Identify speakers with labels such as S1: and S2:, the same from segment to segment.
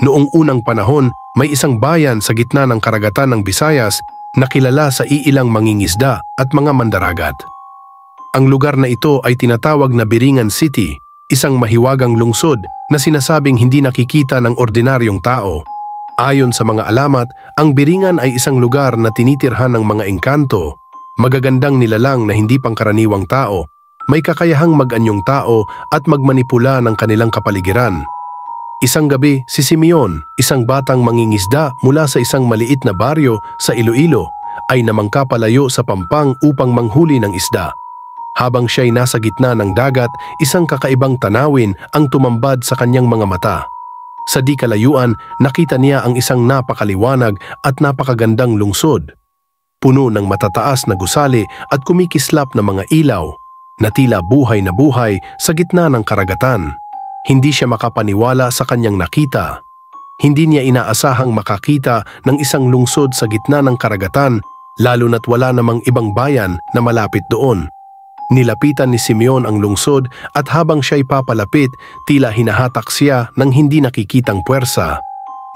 S1: Noong unang panahon, may isang bayan sa gitna ng karagatan ng Visayas na kilala sa iilang mangingisda at mga mandaragat. Ang lugar na ito ay tinatawag na Biringan City, isang mahiwagang lungsod na sinasabing hindi nakikita ng ordinaryong tao. Ayon sa mga alamat, ang Biringan ay isang lugar na tinitirhan ng mga engkanto, magagandang nilalang na hindi pangkaraniwang tao, may kakayahang mag-anyong tao at magmanipula ng kanilang kapaligiran. Isang gabi, si Simeon, isang batang mangingisda mula sa isang maliit na baryo sa Iloilo, ay namangka palayo sa pampang upang manghuli ng isda. Habang siya'y nasa gitna ng dagat, isang kakaibang tanawin ang tumambad sa kanyang mga mata. Sa di kalayuan, nakita niya ang isang napakaliwanag at napakagandang lungsod. Puno ng matataas na gusali at kumikislap na mga ilaw, na tila buhay na buhay sa gitna ng karagatan. Hindi siya makapaniwala sa kanyang nakita. Hindi niya inaasahang makakita ng isang lungsod sa gitna ng karagatan, lalo na't wala namang ibang bayan na malapit doon. Nilapitan ni Simeon ang lungsod at habang siya'y papalapit, tila hinahatak siya ng hindi nakikitang puwersa.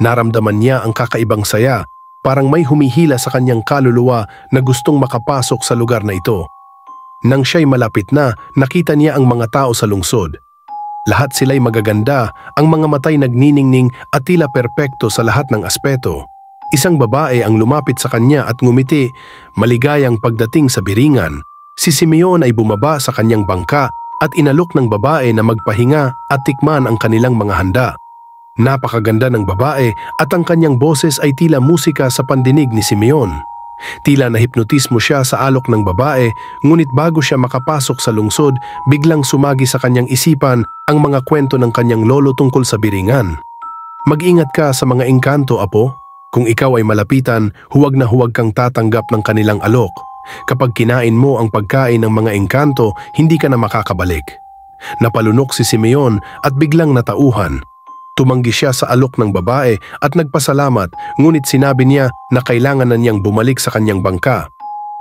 S1: Naramdaman niya ang kakaibang saya, parang may humihila sa kanyang kaluluwa na gustong makapasok sa lugar na ito. Nang siya'y malapit na, nakita niya ang mga tao sa lungsod. Lahat sila'y magaganda, ang mga matay nagniningning at tila perpekto sa lahat ng aspeto. Isang babae ang lumapit sa kanya at ngumiti, maligayang pagdating sa Biringan. Si Simeon ay bumaba sa kanyang bangka at inalok ng babae na magpahinga at tikman ang kanilang mga handa. Napakaganda ng babae at ang kanyang boses ay tila musika sa pandinig ni Simeon. Tila nahipnotismo siya sa alok ng babae, ngunit bago siya makapasok sa lungsod, biglang sumagi sa kanyang isipan ang mga kwento ng kanyang lolo tungkol sa Biringan. Mag-ingat ka sa mga engkanto, apo. Kung ikaw ay malapitan, huwag na huwag kang tatanggap ng kanilang alok. Kapag kinain mo ang pagkain ng mga engkanto, hindi ka na makakabalik. Napalunok si Simeon at biglang natauhan. Tumanggi siya sa alok ng babae at nagpasalamat, ngunit sinabi niya na kailangan na niyang bumalik sa kanyang bangka.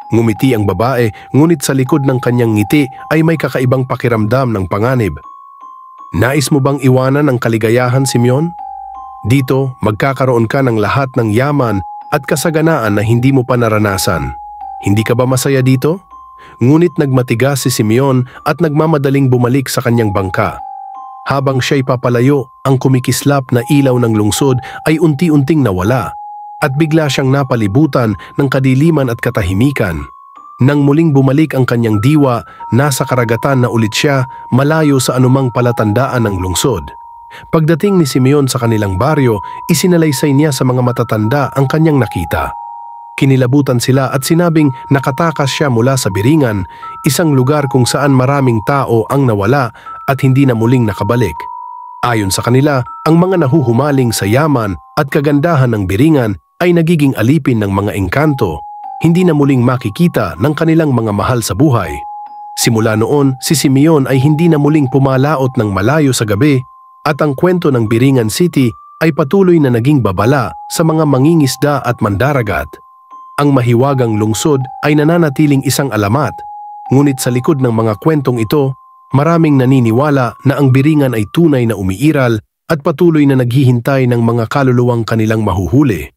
S1: Ngumiti ang babae, ngunit sa likod ng kanyang ngiti ay may kakaibang pakiramdam ng panganib. Nais mo bang iwanan ang kaligayahan, Simeon? Dito, magkakaroon ka ng lahat ng yaman at kasaganaan na hindi mo pa naranasan. Hindi ka ba masaya dito? Ngunit nagmatigas si Simeon at nagmamadaling bumalik sa kanyang bangka. Habang siya'y papalayo, ang kumikislap na ilaw ng lungsod ay unti-unting nawala at bigla siyang napalibutan ng kadiliman at katahimikan. Nang muling bumalik ang kanyang diwa, nasa karagatan na ulit siya, malayo sa anumang palatandaan ng lungsod. Pagdating ni Simeon sa kanilang baryo, isinalaysay niya sa mga matatanda ang kanyang nakita. Kinilabutan sila at sinabing nakatakas siya mula sa Biringan, isang lugar kung saan maraming tao ang nawala at hindi na muling nakabalik. Ayon sa kanila, ang mga nahuhumaling sa yaman at kagandahan ng Biringan ay nagiging alipin ng mga engkanto, hindi na muling makikita ng kanilang mga mahal sa buhay. Simula noon, si Simeon ay hindi na muling pumalaot ng malayo sa gabi at ang kwento ng Biringan City ay patuloy na naging babala sa mga mangingisda at mandaragat. Ang mahiwagang lungsod ay nananatiling isang alamat, ngunit sa likod ng mga kwentong ito, maraming naniniwala na ang Biringan ay tunay na umiiral at patuloy na naghihintay ng mga kaluluwang kanilang mahuhuli.